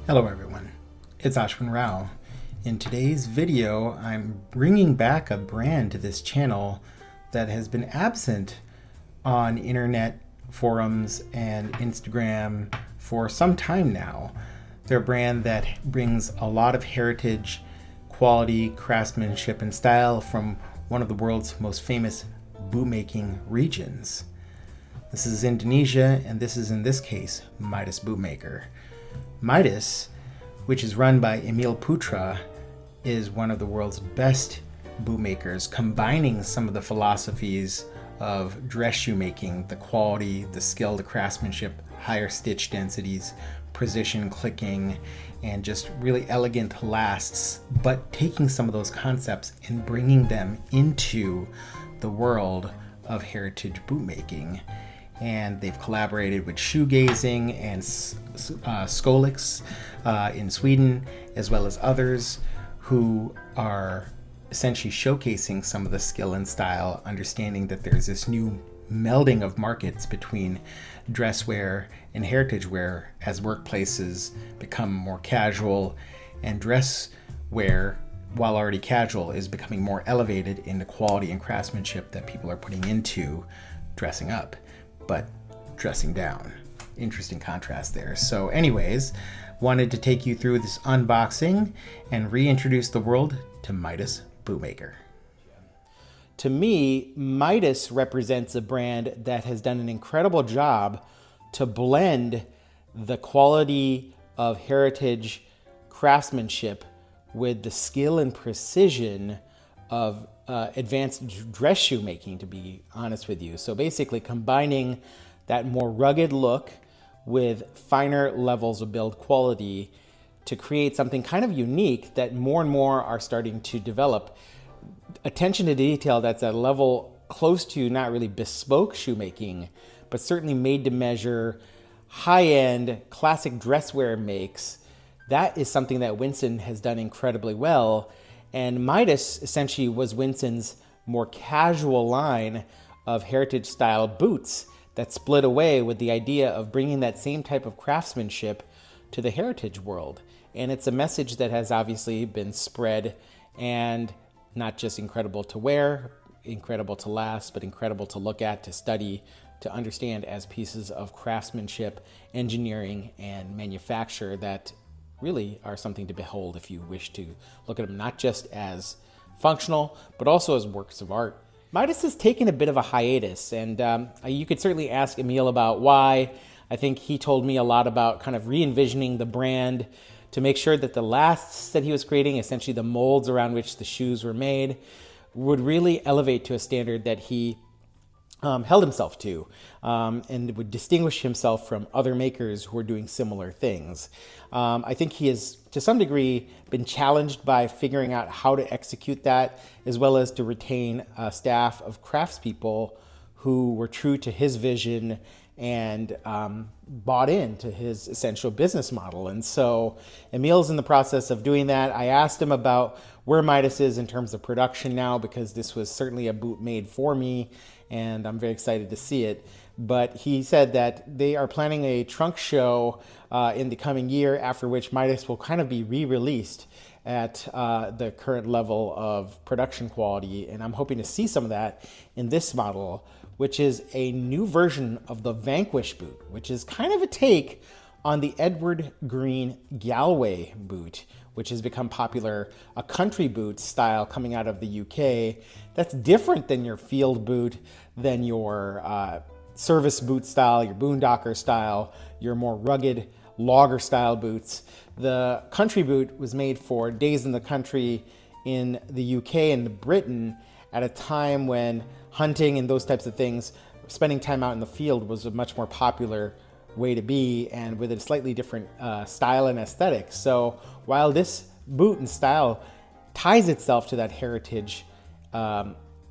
Hello everyone, it's Ashwin Rao. In today's video, I'm bringing back a brand to this channel that has been absent on internet forums and Instagram for some time now. They're a brand that brings a lot of heritage, quality, craftsmanship, and style from one of the world's most famous bootmaking regions. This is Indonesia, and this is, in this case, Midas Bootmaker. Midas, which is run by Emil Putra, is one of the world's best bootmakers, combining some of the philosophies of dress shoemaking, the quality, the skill, the craftsmanship, higher stitch densities, precision clicking, and just really elegant lasts, but taking some of those concepts and bringing them into the world of heritage bootmaking. And they've collaborated with shoegazing and Skolix in Sweden, as well as others who are essentially showcasing some of the skill and style, understanding that there's this new melding of markets between dress wear and heritage wear as workplaces become more casual, and dress wear, while already casual, is becoming more elevated in the quality and craftsmanship that people are putting into dressing up, but dressing down. Interesting contrast there. So anyways, wanted to take you through this unboxing and reintroduce the world to Midas Bootmaker. To me, Midas represents a brand that has done an incredible job to blend the quality of heritage craftsmanship with the skill and precision of advanced dress shoemaking, to be honest with you. So basically combining that more rugged look with finer levels of build quality to create something kind of unique that more and more are starting to develop. Attention to detail that's at a level close to not really bespoke shoemaking, but certainly made to measure, high-end classic dresswear makes. That is something that Winston has done incredibly well. And Midas essentially was Winston's more casual line of heritage style boots that split away with the idea of bringing that same type of craftsmanship to the heritage world. And it's a message that has obviously been spread, and not just incredible to wear, incredible to last, but incredible to look at, to study, to understand as pieces of craftsmanship, engineering, and manufacture that really are something to behold if you wish to look at them not just as functional, but also as works of art. Midas has taken a bit of a hiatus, and you could certainly ask Emil about why. I think he told me a lot about kind of re-envisioning the brand to make sure that the lasts that he was creating, essentially the molds around which the shoes were made, would really elevate to a standard that he held himself to, and would distinguish himself from other makers who are doing similar things. I think he has, to some degree, been challenged by figuring out how to execute that, as well as to retain a staff of craftspeople who were true to his vision and bought into his essential business model. And so Emil's in the process of doing that. I asked him about where Midas is in terms of production now, because this was certainly a boot made for me, and I'm very excited to see it. But he said that they are planning a trunk show in the coming year, after which Midas will kind of be re-released at the current level of production quality. And I'm hoping to see some of that in this model, which is a new version of the Vanquish boot, which is kind of a take on the Edward Green Galway boot, which has become popular, a country boot style coming out of the UK. That's different than your field boot, than your service boot style, your boondocker style, your more rugged logger style boots. The country boot was made for days in the country in the UK and Britain at a time when hunting and those types of things, spending time out in the field, was a much more popular way to be, and with a slightly different style and aesthetic. So while this boot and style ties itself to that heritage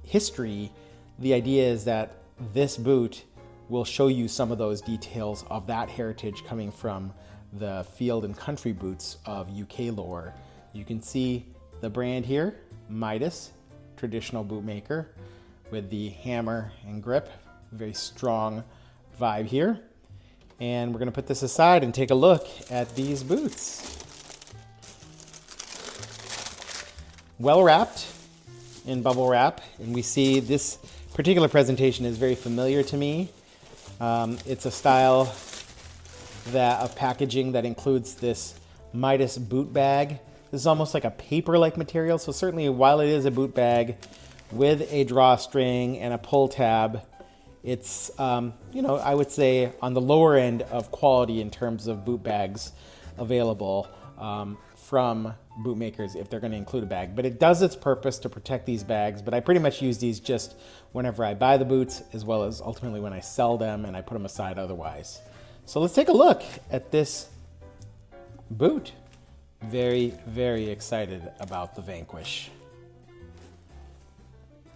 history, the idea is that this boot will show you some of those details of that heritage coming from the field and country boots of UK lore. You can see the brand here, Midas, traditional bootmaker, with the hammer and grip, very strong vibe here. And we're going to put this aside and take a look at these boots. Well wrapped in bubble wrap, and we see this particular presentation is very familiar to me. It's a style of packaging that includes this Midas boot bag. This is almost like a paper-like material, so certainly while it is a boot bag with a drawstring and a pull tab, it's, I would say on the lower end of quality in terms of boot bags available from boot makers if they're going to include a bag. But it does its purpose to protect these bags, but I pretty much use these just whenever I buy the boots, as well as ultimately when I sell them and I put them aside otherwise. So let's take a look at this boot. Very, very excited about the Vanquish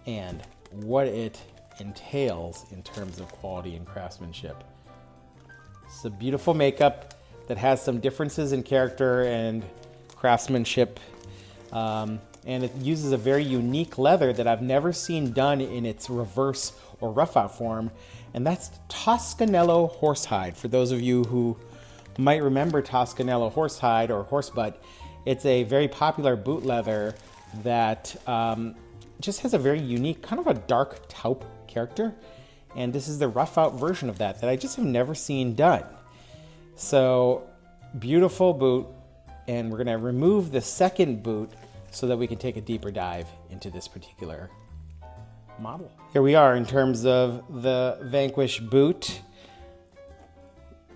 and what it entails in terms of quality and craftsmanship. It's a beautiful makeup that has some differences in character and craftsmanship, and it uses a very unique leather that I've never seen done in its reverse or rough out form, and that's Toscanello horsehide. For those of you who might remember Toscanello horsehide or horsebutt, it's a very popular boot leather that just has a very unique, kind of a dark taupe character, and this is the rough out version of that I just have never seen done. So beautiful boot, and we're going to remove the second boot so that we can take a deeper dive into this particular model. Here we are in terms of the Vanquish boot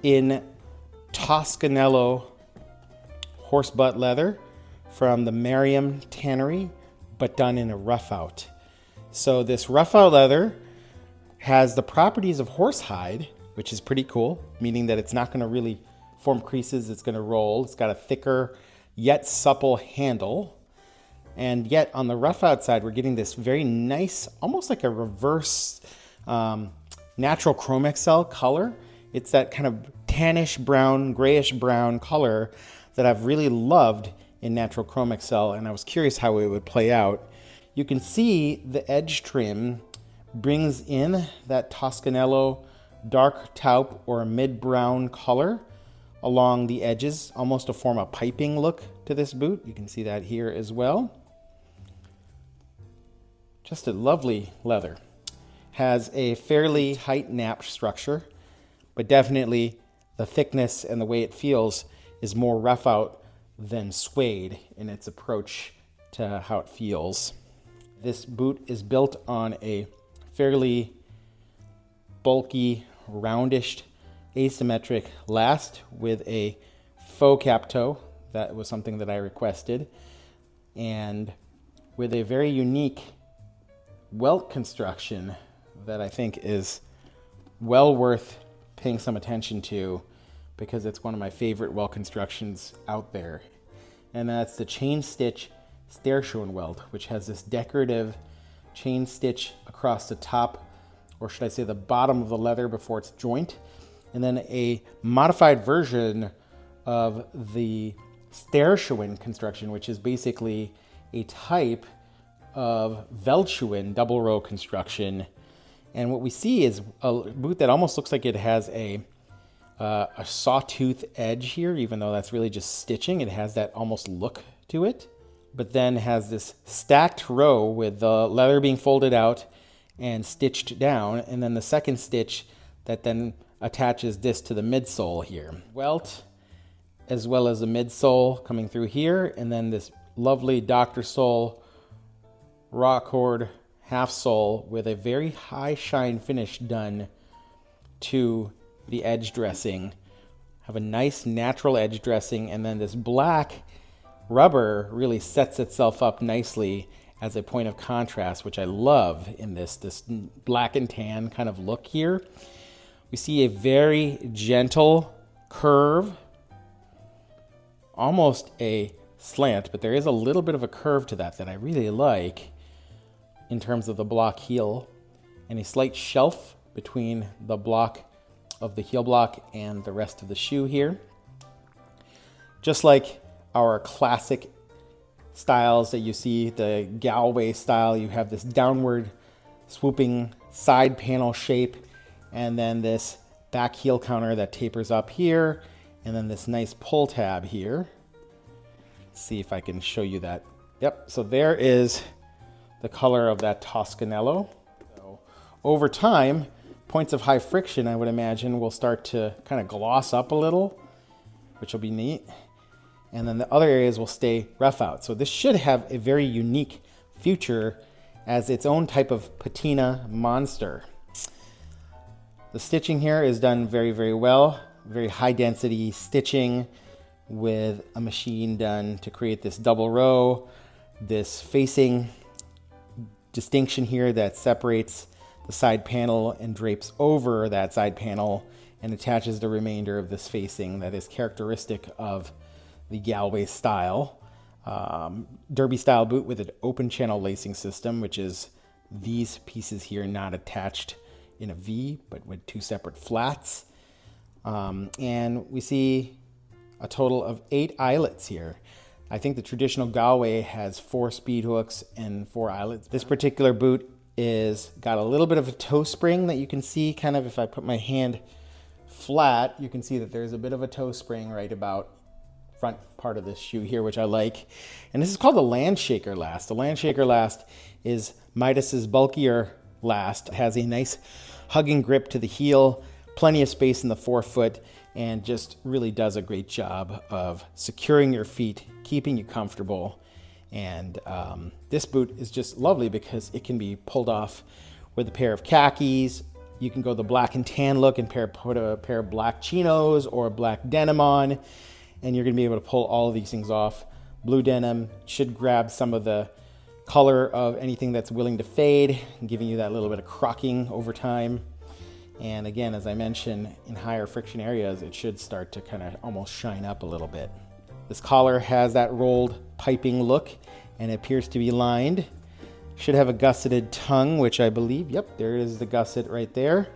in Toscanello horsebutt leather from the Merriam Tannery, but done in a rough out. So this rough out leather has the properties of horsehide, which is pretty cool, meaning that it's not going to really form creases, it's going to roll. It's got a thicker yet supple handle. And yet on the rough out side, we're getting this very nice, almost like a reverse natural chrome excel color. It's that kind of tannish brown, grayish brown color that I've really loved in natural chrome excel, and I was curious how it would play out. You can see the edge trim brings in that Toscanello dark taupe or mid-brown color along the edges, almost to form a piping look to this boot. You can see that here as well. Just a lovely leather. Has a fairly tight nap structure, but definitely the thickness and the way it feels is more rough out than suede in its approach to how it feels. This boot is built on a fairly bulky, roundish, asymmetric last with a faux cap toe. That was something that I requested. And with a very unique welt construction that I think is well worth paying some attention to, because it's one of my favorite welt constructions out there. And that's the chain stitch Stairschoen welt, which has this decorative chain stitch across the top, or should I say the bottom of the leather before its joint, and then a modified version of the Stairschoen construction, which is basically a type of Welted double row construction. And what we see is a boot that almost looks like it has a sawtooth edge here, even though that's really just stitching. It has that almost look to it, but then has this stacked row with the leather being folded out and stitched down, and then the second stitch that then attaches this to the midsole here. Welt, as well as the midsole coming through here, and then this lovely Dr. Sole raw cord half sole with a very high shine finish done to the edge dressing. Have a nice natural edge dressing, and then this black rubber really sets itself up nicely as a point of contrast, which I love in this black and tan kind of look here. We see a very gentle curve, almost a slant, but there is a little bit of a curve to that I really like in terms of the block heel, and a slight shelf between the block of the heel block and the rest of the shoe here. Just like our classic styles that you see, the Galway style, you have this downward swooping side panel shape, and then this back heel counter that tapers up here, and then this nice pull tab here. Let's see if I can show you that. Yep, so there is the color of that Toscanello. So over time, points of high friction, I would imagine, will start to kind of gloss up a little, which will be neat. And then the other areas will stay rough out. So this should have a very unique future as its own type of patina monster. The stitching here is done very, very well. Very high density stitching with a machine done to create this double row, this facing distinction here that separates the side panel and drapes over that side panel and attaches the remainder of this facing that is characteristic of the Galway style. Derby style boot with an open channel lacing system, which is these pieces here not attached in a V, but with two separate flats. And we see a total of 8 eyelets here. I think the traditional Galway has 4 speed hooks and 4 eyelets. This particular boot is got a little bit of a toe spring that you can see kind of if I put my hand flat, you can see that there's a bit of a toe spring right about front part of this shoe here, which I like. And this is called the Landshaker last. The Landshaker last is Midas's bulkier last. It has a nice hugging grip to the heel, plenty of space in the forefoot, and just really does a great job of securing your feet, keeping you comfortable. And this boot is just lovely because it can be pulled off with a pair of khakis. You can go the black and tan look and put a pair of black chinos or black denim on, and you're gonna be able to pull all of these things off. Blue denim should grab some of the color of anything that's willing to fade, giving you that little bit of crocking over time. And again, as I mentioned, in higher friction areas, it should start to kind of almost shine up a little bit. This collar has that rolled piping look and it appears to be lined. Should have a gusseted tongue, which I believe, yep, there is the gusset right there.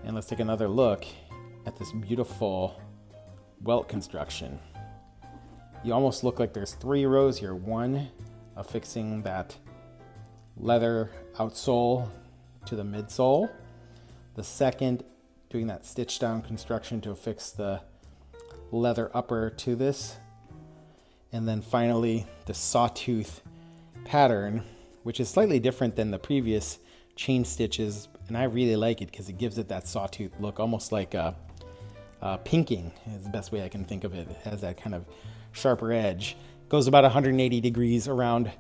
And let's take another look at this beautiful welt construction. You almost look like there's 3 rows here. One affixing that leather outsole to the midsole. The second doing that stitch down construction to affix the leather upper to this. And then finally the sawtooth pattern, which is slightly different than the previous chain stitches. And I really like it because it gives it that sawtooth look, almost like a pinking is the best way I can think of it. It has that kind of sharper edge. Goes about 180 degrees around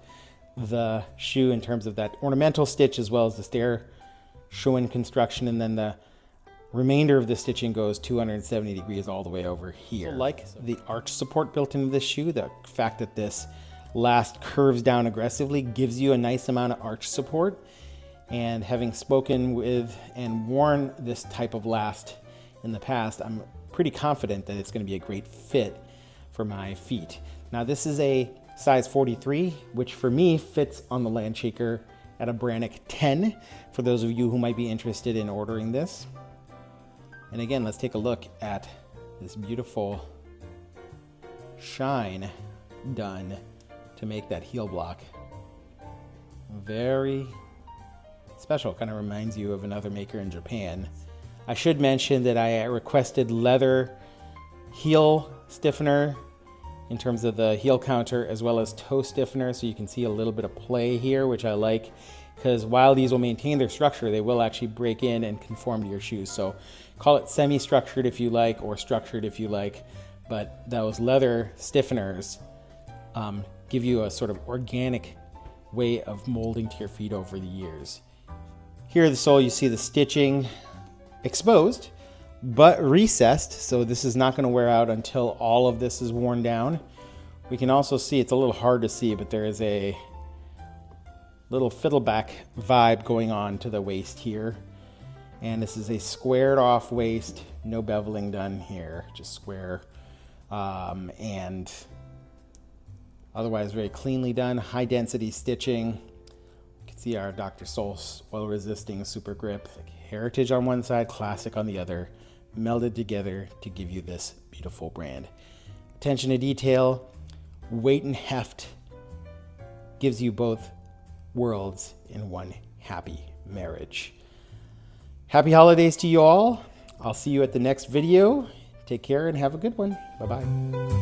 the shoe in terms of that ornamental stitch as well as the stair shoeing construction, and then the remainder of the stitching goes 270 degrees all the way over here. So like the arch support built into this shoe, the fact that this last curves down aggressively gives you a nice amount of arch support. And having spoken with and worn this type of last in the past, I'm pretty confident that it's going to be a great fit for my feet. Now this is a size 43, which for me fits on the Landshaker at a Brannock 10, for those of you who might be interested in ordering this. And again, let's take a look at this beautiful shine done to make that heel block. Very special, kind of reminds you of another maker in Japan. I should mention that I requested leather heel stiffener in terms of the heel counter as well as toe stiffener, so you can see a little bit of play here, which I like, because while these will maintain their structure, they will actually break in and conform to your shoes. So call it semi-structured if you like, or structured if you like, but those leather stiffeners give you a sort of organic way of molding to your feet over the years. Here at the sole, you see the stitching exposed, but recessed, so this is not going to wear out until all of this is worn down. We can also see, it's a little hard to see, but there is a little fiddleback vibe going on to the waist here. And this is a squared off waist, no beveling done here, just square. And otherwise very cleanly done, high density stitching. You can see our Dr. Sol's oil resisting super grip, heritage on one side, classic on the other, melded together to give you this beautiful brand. Attention to detail, weight and heft gives you both worlds in one happy marriage. Happy holidays to you all. I'll see you at the next video. Take care and have a good one. Bye-bye.